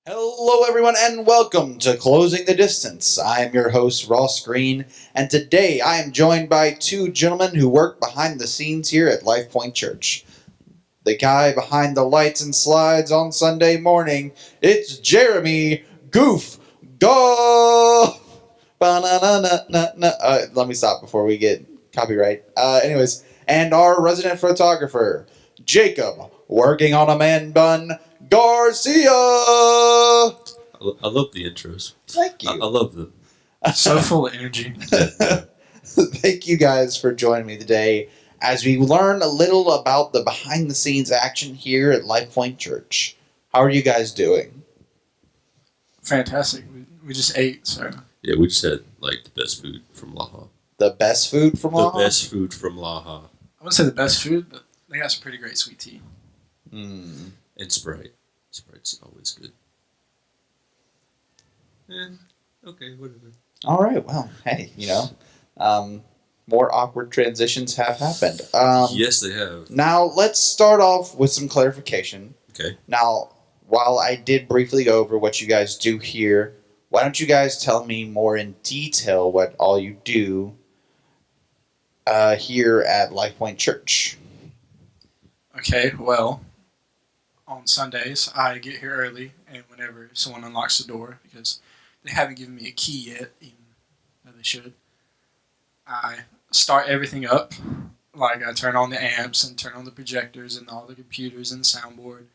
Hello, everyone, and welcome to Closing the Distance. I am your host, Ross Green, and today I am joined by two gentlemen who work behind the scenes here at Life Point Church. The guy behind the lights and slides on Sunday morning, it's Jeremy Goof Goff. Let me stop before we get copyright. Anyways, and our resident photographer, Jacob, working on a man bun, Garcia. I love the intros. Thank you. I love them. So full of energy. Thank you guys for joining me today as we learn a little about the behind the scenes action here at Life Point Church. How are you guys doing? Fantastic. We just ate, so. Yeah, we just had like the best food from Laha. The best food from Laha? The best food from Laha. I wouldn't say the best food, but they got some pretty great sweet tea. Mm. And Sprite. Sprite's always good. Okay, whatever. All right. Well, hey, more awkward transitions have happened. Yes, they have. Now, let's start off with some clarification. Okay. Now, while I did briefly go over what you guys do here, why don't you guys tell me more in detail what all you do here at Life Point Church? Okay, well, on Sundays, I get here early, and whenever someone unlocks the door, because they haven't given me a key yet, even though they should, I start everything up. Like, I turn on the amps and turn on the projectors and all the computers and the soundboard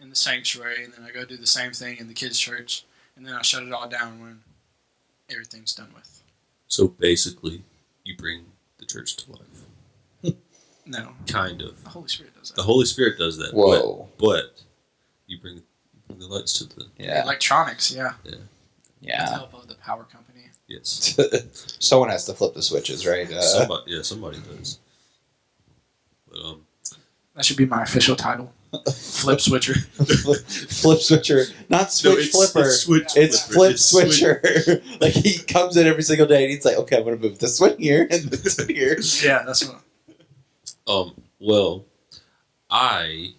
in the sanctuary, and then I go do the same thing in the kids' church, and then I shut it all down when everything's done with. So basically, you bring the church to life. No. Kind of. The Holy Spirit does that. The Holy Spirit does that. Whoa. But you bring the lights to the... Yeah. Electronics, yeah. Yeah. With the Yeah. help of the power company. Yes. Someone has to flip the switches, right? Somebody does. But That should be my official title. Flip switcher. Flip switcher, not switch flipper. It's flip switcher. Like, he comes in every single day and he's like, okay, I'm gonna move this one here and this one here. Yeah, that's what. Well, I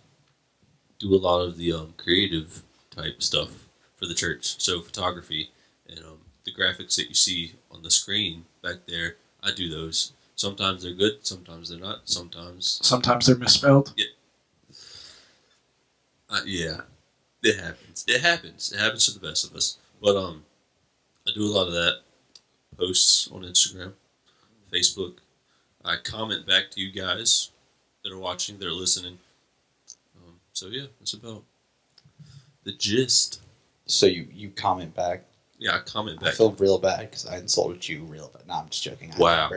do a lot of the creative type stuff for the church. So photography and the graphics that you see on the screen back there, I do those. Sometimes they're good, sometimes they're not. Sometimes they're misspelled. Yeah, it happens. It happens to the best of us. But I do a lot of that. Posts on Instagram, Facebook. I comment back to you guys that are watching, that are listening. So yeah, that's about the gist. So you comment back. Yeah, I comment back. I feel real bad because I insulted you real bad. No, I'm just joking. Wow.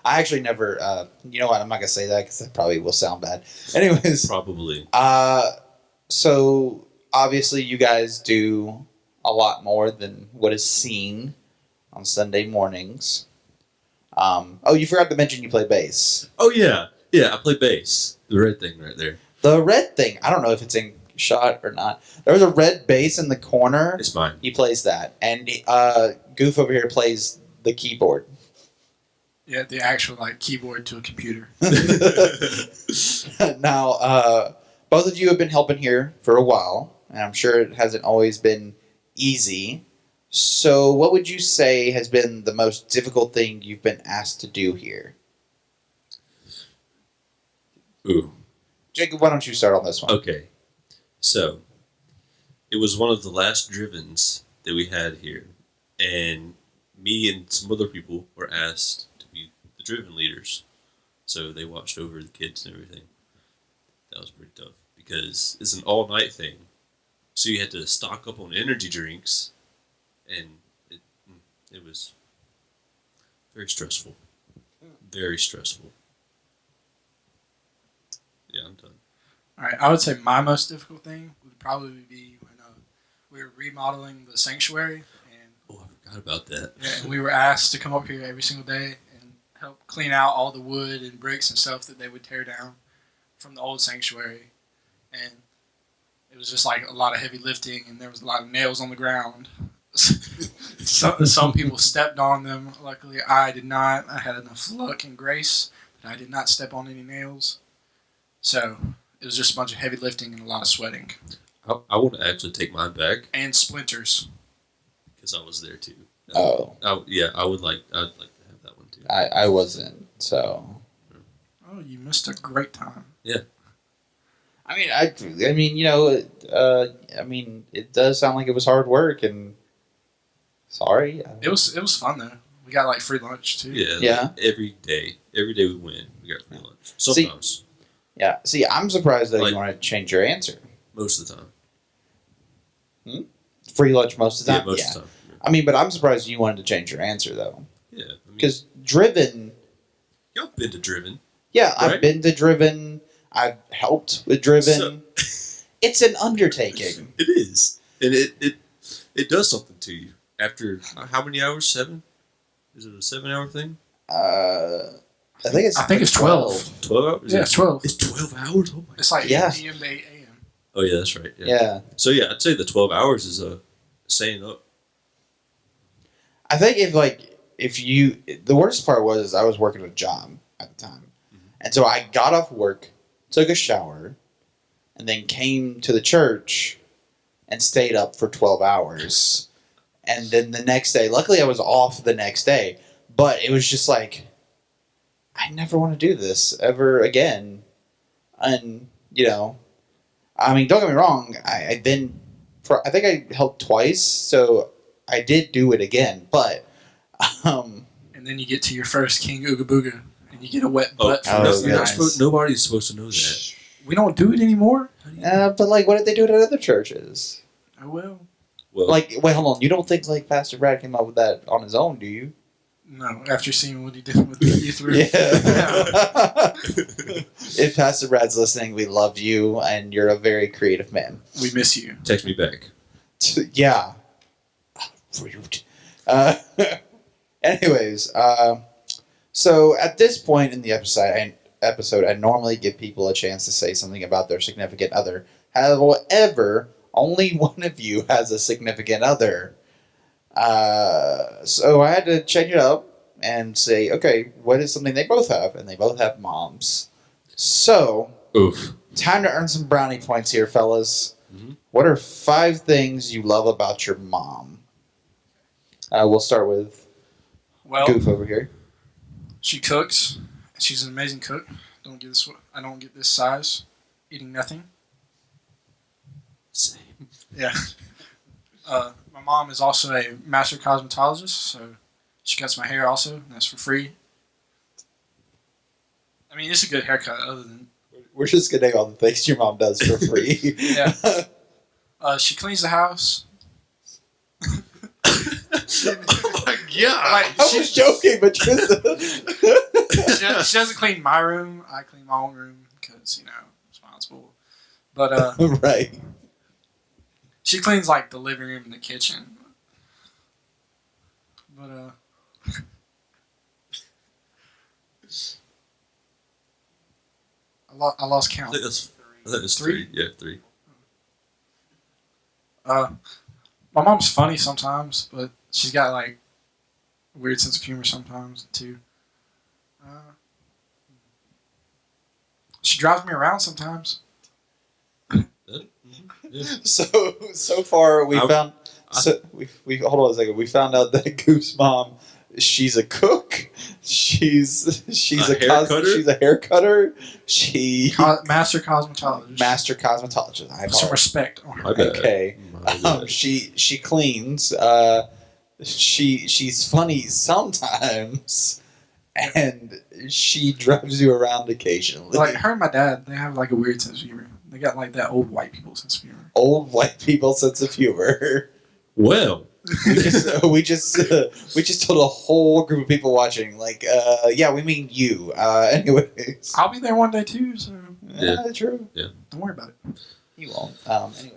I actually never. You know what? I'm not gonna say that because that probably will sound bad. Anyways. Probably. So obviously you guys do a lot more than what is seen on Sunday mornings. You forgot to mention you play bass. Oh yeah, I play bass. The red thing right there. The red thing. I don't know if it's in shot or not. There's a red bass in the corner. It's mine. He plays that, and Goof over here plays the keyboard. Yeah, the actual keyboard to a computer. Now, both of you have been helping here for a while, and I'm sure it hasn't always been easy. So what would you say has been the most difficult thing you've been asked to do here? Ooh. Jacob, why don't you start on this one? Okay. So, it was one of the last drivens that we had here, and me and some other people were asked to be the driven leaders. So they watched over the kids and everything. That was pretty tough because it's an all-night thing. So you had to stock up on energy drinks, and it was very stressful. Very stressful. Yeah, I'm done. All right, I would say my most difficult thing would probably be when we were remodeling the sanctuary, and Oh, I forgot about that. and we were asked to come up here every single day and help clean out all the wood and bricks and stuff that they would tear down from the old sanctuary, and it was just a lot of heavy lifting, and there was a lot of nails on the ground. Some people stepped on them. Luckily, I did not. I had enough luck and grace that I did not step on any nails. So it was just a bunch of heavy lifting and a lot of sweating. I want to actually take mine back And Splinters. because I was there too. Oh, I'd like to have that one too. I wasn't. So Oh, you missed a great time. I mean, I mean, it does sound like it was hard work, and sorry. It was fun though. We got like free lunch too. Yeah, Yeah. Like every day we went, we got free lunch. Sometimes, Yeah. See, I'm surprised that Like- you want to change your answer. most of the time. Free lunch most of the Yeah, time. most of the time. I mean, but I'm surprised you wanted to change your answer though, Yeah, I mean, because driven. y'all been to Driven. Yeah, I've Right? been to driven. I've helped with driven. It's an undertaking. It is, and it does something to you after how many hours? 7? Is it a 7-hour thing? I think it's 12. 12 hours? Yeah, it's 12. It's 12 hours. Oh my! It's like Yeah. 8 p.m. to 8 a.m. Oh yeah, that's right. Yeah. So yeah, I'd say the 12 hours is staying up. I think the worst part was I was working a job at the time, and so I got off work, took a shower, and then came to the church and stayed up for 12 hours. And then the next day, luckily I was off the next day, but it was just like, I never want to do this ever again. And, I mean, don't get me wrong, I think I helped twice, so I did do it again, but, And then you get to your first King Ooga Booga, and you get a wet Oh, butt. Oh, no, the rest of the yeah. night. nobody's supposed to know that. We don't do it anymore. but like, what did they do at other churches? Oh well. Well, Like, wait, hold on. You don't think like Pastor Brad came up with that on his own, do you? No, after seeing what he did with the youth group. If Pastor Brad's listening, we love you, and you're a very creative man. We miss you. text me back. Yeah. Rude. Anyways, so at this point in the episode, I normally give people a chance to say something about their significant other. However, only one of you has a significant other. So I had to change it up and say, okay, what is something they both have? And they both have moms. So, Oof. time to earn some brownie points here, fellas. Mhm. What are 5 things you love about your mom? We'll start with Well, Goof over here. she cooks. She's an amazing cook. I don't get this size. Eating nothing. Same. Yeah. My mom is also a master cosmetologist, so she cuts my hair also, and that's for free. I mean, it's a good haircut, other than... We're just going to name all the things your mom does for free. Yeah. She cleans the house. Oh my god! Like, I was joking, but just... she doesn't clean my room. I clean my own room because, responsible. But right. she cleans, like, the living room and the kitchen. But, I lost I count. think that's 3. 3. Yeah, 3. My mom's funny sometimes, but she's got, like, a weird sense of humor sometimes, too. She drives me around sometimes. Yeah. So far we I- found... we hold on a second. We found out that Goof's mom, she's a cook. She's A hair cutter? she's a hair cutter. She Master cosmetologist. master cosmetologist. I Put some apologize. respect on her. My bad. Okay. My bad. She cleans. She's funny sometimes, and she drives you around occasionally. Like her and my dad, they have like a weird sense of humor. They got like that old white people sense of humor. Old white people sense of humor. Well, we just told a whole group of people watching, like, yeah, we mean you. Anyways, I'll be there one day too, so yeah, true. don't worry about it. You won't. Anyways,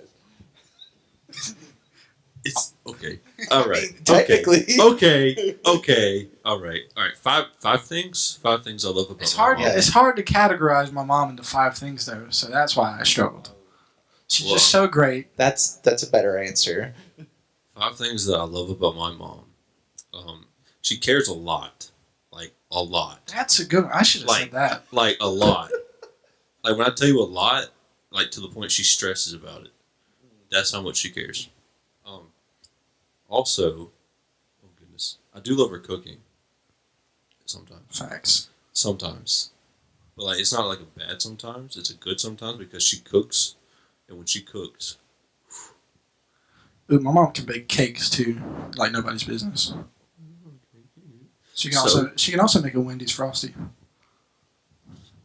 it's okay. All right. I mean, technically, Okay. All right. Five things. 5 things I love about It's my hard. mom. Yeah. It's hard to categorize my mom into 5 things though, so that's why I struggled. She's just so great. that's a better answer. 5 things that I love about my mom. She cares a lot, like a lot, That's a good one. I should have said that. like a lot. Like when I tell you a lot, like to the point she stresses about it. that's how much she cares. Also, oh goodness, I do love her cooking. Sometimes. Facts. Sometimes. But like it's not like a bad sometimes, it's a good sometimes because she cooks, and when she cooks, Ooh, my mom can bake cakes too, like nobody's business. She can also make a Wendy's Frosty.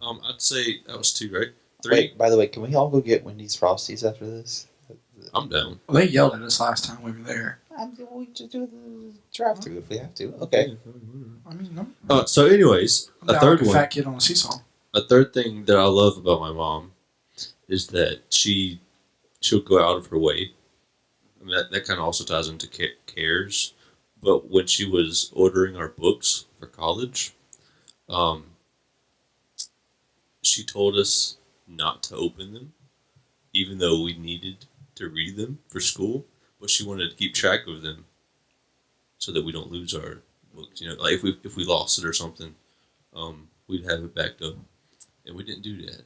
I'd say that was 2, right? 3. Wait, by the way, can we all go get Wendy's Frosties after this? I'm down. Well, they yelled at us last time we were there. We just do the drive-through if we have to. Okay. I mean, I'm So anyways, down a third like a one. fat kid on a seesaw. A third thing that I love about my mom is that she'll go out of her way. I mean, that kind of also ties into cares. But when she was ordering our books for college, she told us not to open them, even though we needed to read them for school. But she wanted to keep track of them so that we don't lose our books. You know, like if we lost it or something, we'd have it backed up. And we didn't do that.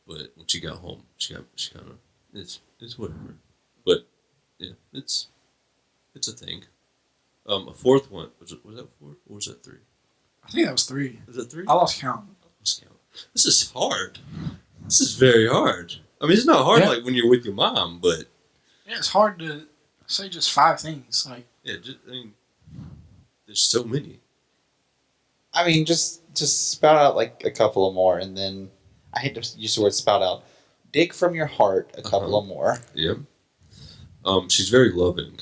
But when she got home, she kind of it's whatever. But yeah, it's a thing. A fourth one was that 4 or was that 3? I think that was 3. Was that 3? I lost count. Let's count. This is hard. This is very hard. I mean, it's not hard like when you're with your mom, but Yeah, it's hard to say just 5 things. Like, yeah, there's so many. I mean, just spout out like a couple of more, and then I hate to use the word spout out. Dig from your heart a couple of more. Yep. She's very loving.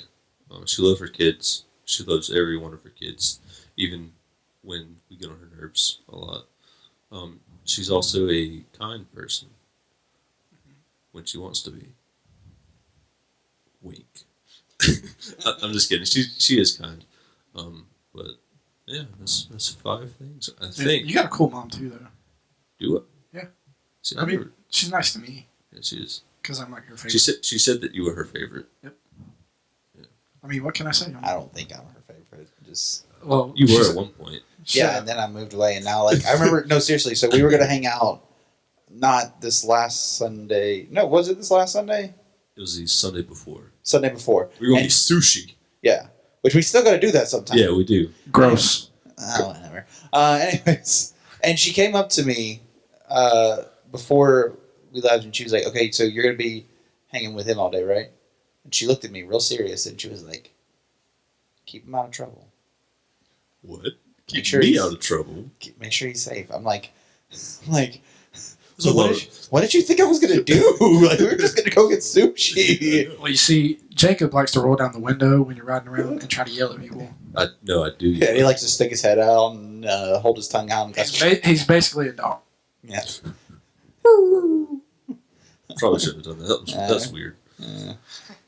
She loves her kids. She loves every one of her kids, even when we get on her nerves a lot. She's also a kind person when she wants to be. Wink. I'm just kidding. She is kind. But yeah, that's 5 things. I think. You got a cool mom too, though. Do it. Yeah. See, I mean, she's nice to me. Yeah, she is. Because I'm like her favorite. She said that you were her favorite. Yep. Yeah. I mean, what can I say? I don't think I'm her favorite. Just you were at one point. Yeah, and then I moved away, and now like I remember. No, seriously. So we were gonna hang out. Not this last Sunday. No, was it this last Sunday? It was the Sunday before. Sunday before. We were going to eat sushi. Yeah, which we still got to do that sometime. Yeah, we do. Gross. Whatever. Anyways, and she came up to me before we left, and she was like, "Okay, so you're gonna be hanging with him all day, right?" And she looked at me real serious, and she was like, "Keep him out of trouble." What? Keep sure me he's- out of trouble. Make sure he's safe. I'm like. So What did you think I was gonna do? Like we were just gonna go get sushi. Well, you see, Jacob likes to roll down the window when you're riding around and try to yell at people. I do. Yeah, he likes to stick his head out and hold his tongue out. And He's basically a dog. yeah. Probably shouldn't have done that. That's weird.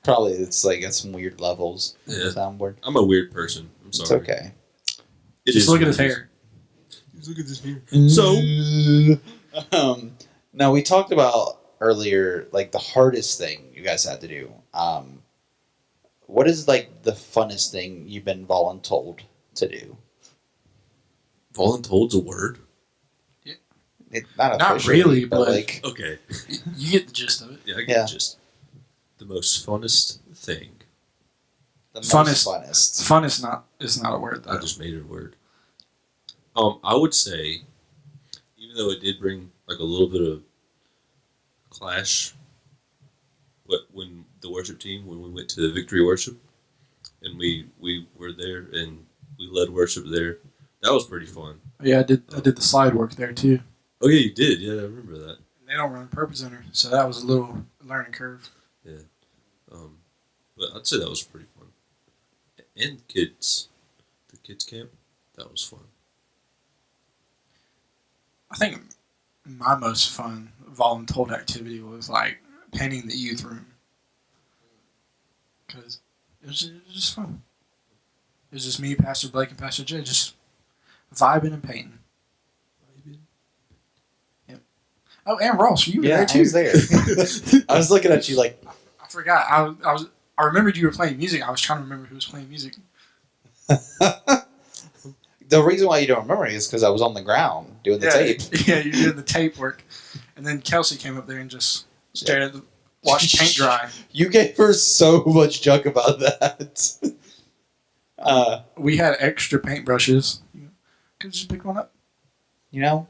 Probably it's like at some weird levels. Yeah. The soundboard. I'm a weird person. I'm sorry. It's okay. Just look at his hair. Just look at his hair. So, now we talked about earlier, like the hardest thing you guys had to do. What is like the funnest thing you've been voluntold to do? Voluntold's a word? Not officially, really, but like Okay. You get the gist of it. Yeah, I get just the most funnest thing. the most funnest. Fun is not a word though. I just made it a word. I would say, even though it did bring like a little bit of clash, but when the worship team, when we went to the victory worship, and we were there and we led worship there, that was pretty fun. Yeah, I did the slide work there too. Oh yeah, you did. Yeah, I remember that. They don't run Purpose Center, so that was a little learning curve. Yeah, but I'd say that was pretty fun. And the kids camp, that was fun. I think my most fun voluntold activity was like painting the youth room because it was just fun. It was just me, Pastor Blake, and Pastor Jay just vibing and painting. Yep. Oh, and Ross, you were there too. I was there. I was looking at you like I forgot. I remembered you were playing music. I was trying to remember who was playing music. the reason why you don't remember it is because I was on the ground doing the tape. Yeah, you did the tape work, and then Kelsey came up there and just stared at Watch paint dry. You gave her so much junk about that. We had extra paintbrushes. Could just pick one up. You know,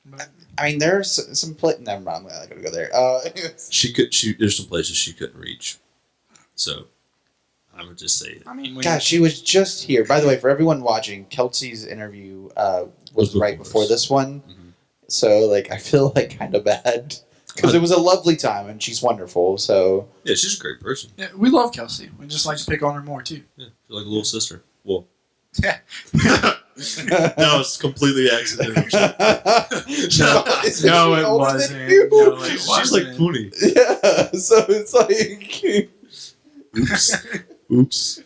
But I mean, there's some never mind. I'm not gonna go there. There's some places she couldn't reach. So, I'm gonna just say it. I mean, God, she was just here. By the way, for everyone watching, Kelsey's interview was right before this one. Mm-hmm. So, like, I feel like kind of bad because it was a lovely time and she's wonderful. So, Yeah, she's a great person. yeah, we love Kelsey. We just like to pick on her more too. Yeah, she's like a little sister. Well, Yeah. that was completely accidental. No, it wasn't. No, it She's like wasn't. 20. yeah. So it's like, Oops.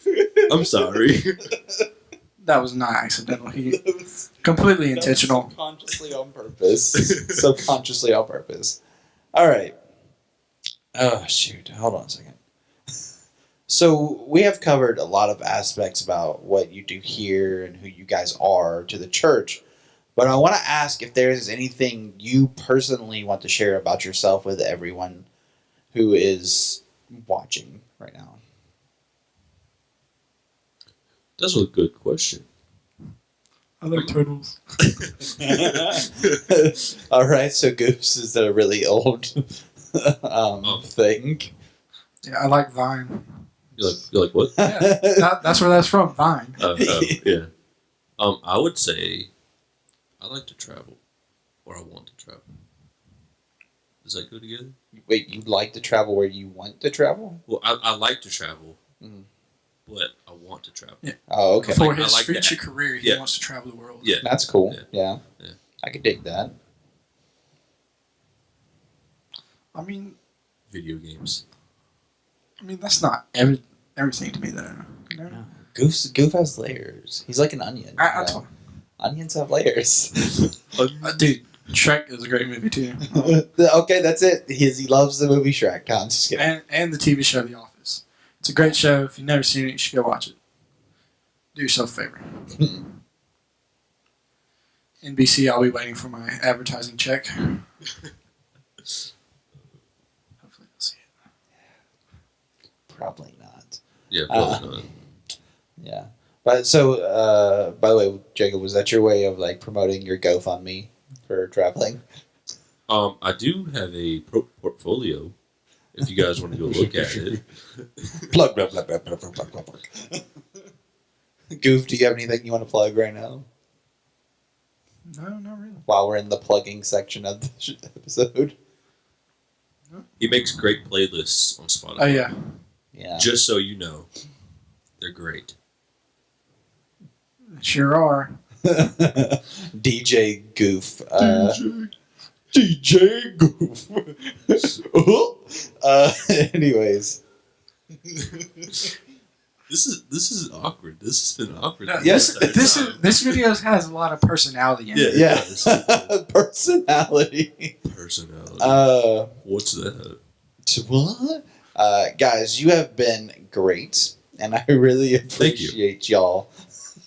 I'm sorry. That was not accidental. He completely intentional. Subconsciously on purpose. Subconsciously on purpose. All right. Oh, shoot. Hold on a second. So we have covered a lot of aspects about what you do here and who you guys are to the church. But I want to ask if there's anything you personally want to share about yourself with everyone who is watching right now. That's a good question. I like turtles. All right, so Goose is a really old thing. Yeah, I like Vine. You're like what? Yeah, that's where that's from, Vine. Yeah. I would say I like to travel, or I want to travel. Does that go together? Wait, you like to travel where you want to travel? Well, I like to travel, Mhm. but I want to travel. Yeah. Oh, okay. For Like, I his like future that. career, he Yeah. wants to travel the world. Yeah. That's cool. Yeah. Yeah. Yeah. I could dig that. I mean, Video games. that's not everything to me, though. You know? No. Goof has layers. He's like an onion. I you know? Onions have layers. Dude, Shrek is a great movie too, Okay, that's it. He loves the movie Shrek. No, I'm just kidding. and the TV show The Office. It's a great show. If you've never seen it, you should go watch it. Do yourself a favor. NBC, I'll be waiting for my advertising check. Hopefully, you'll see it. Probably not. Yeah, probably not. Yeah. But so, by the way, Jacob, was that your way of like promoting your GoFundMe for traveling? I do have a portfolio. If you guys want to go look at it. Plug. Goof, do you have anything you want to plug right now? No, not really. While we're in the plugging section of the episode. He makes great playlists on Spotify. Oh yeah. Yeah. Just so you know, they're great. Sure are. DJ Goof. DJ Goof. Anyways. This is awkward. This has been awkward. No, Yes. this video has a lot of personality in it. Yeah. Yeah. Personality. Personality. What's that? What? Guys, you have been great, and I really appreciate y'all.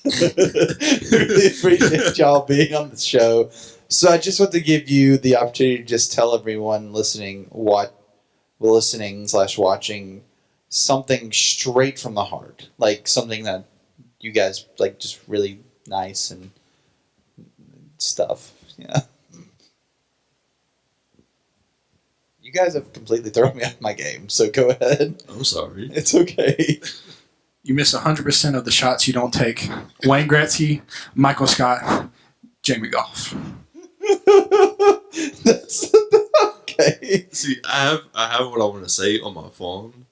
Really appreciate y'all being on the show. So I just want to give you the opportunity to just tell everyone listening / watching something straight from the heart, like something that you guys like, just really nice and stuff. Yeah. You guys have completely thrown me off my game, so go ahead. I'm sorry. It's okay. You miss 100% of the shots you don't take. Wayne Gretzky, Michael Scott, Jamie Goff. That's okay. See, I have what I want to say on my phone.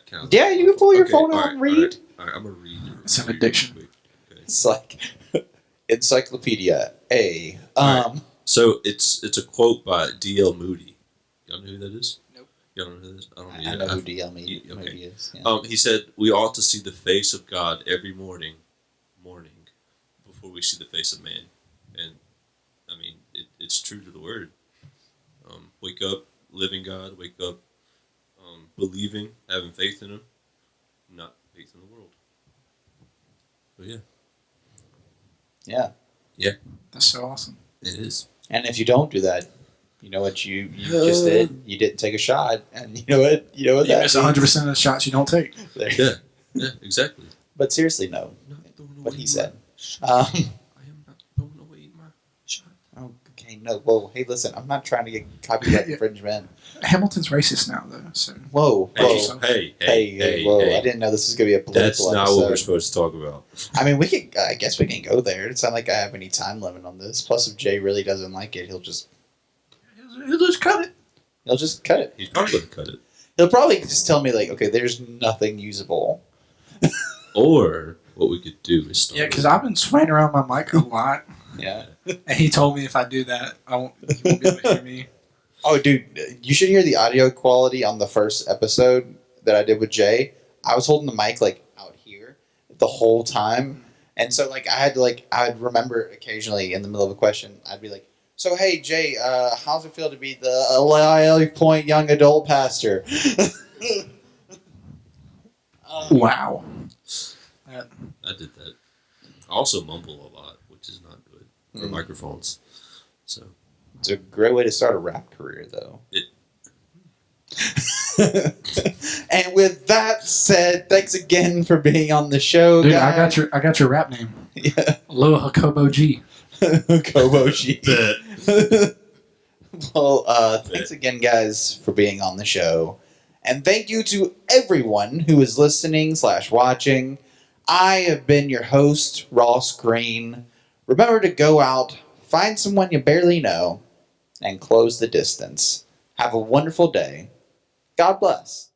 Can I Yeah, you can pull your okay, phone out alright, and read. All right, I'm gonna read. It's an addiction. Quick. Okay. It's like Encyclopedia A. Alright. So it's a quote by D.L. Moody. Y'all know who that is? Nope. Y'all know who that is? I don't know. I know who D.L. Moody okay. is. Yeah. He said we ought to see the face of God every morning, before we see the face of man, and I mean it's true to the word. Wake up, living God. Wake up, believing, having faith in Him, not faith in the world. But yeah, Yeah. That's so awesome. it is. And if you don't do that, You know what you just did? You didn't take a shot, and you know what? You know what You that miss means? 100% of the shots you don't take. There. Yeah, exactly. But seriously, no. Not throwing What away he my said. shot. Um, I am not throwing away my shot. okay, no. Whoa, hey, listen. I'm not trying to get copyright infringement. Hamilton's racist now, though. So Whoa, Hey, whoa. hey, Whoa! hey. I didn't know this was gonna be a political That's not episode. what we're supposed to talk about. I mean, we could. I guess we can go there. It's not like I have any time limit on this. Plus, if Jay really doesn't like it, he'll just cut it. he'll just cut it. He's probably going to cut it. He'll probably just tell me like, okay, there's nothing usable. Or what we could do is start. Yeah, because I've been swaying around my mic a lot, Yeah. and he told me if I do that, he won't be able to hear me. Oh, dude, you should hear the audio quality on the first episode that I did with Jay. I was holding the mic like out here the whole time, and so like I'd remember occasionally in the middle of a question, I'd be like, "So hey Jay, how's it feel to be the Live Point young adult pastor?" Wow. I did that. I also mumble a lot, which is not good for microphones. So It's a great way to start a rap career, though. And with that said, thanks again for being on the show, Dude, guys. I got your rap name. Yeah. Lil Jacobo G. Kobo G. Well, thanks again, guys, for being on the show. And thank you to everyone who is listening / watching. I have been your host, Ross Green. Remember to go out, find someone you barely know, and close the distance. Have a wonderful day. God bless.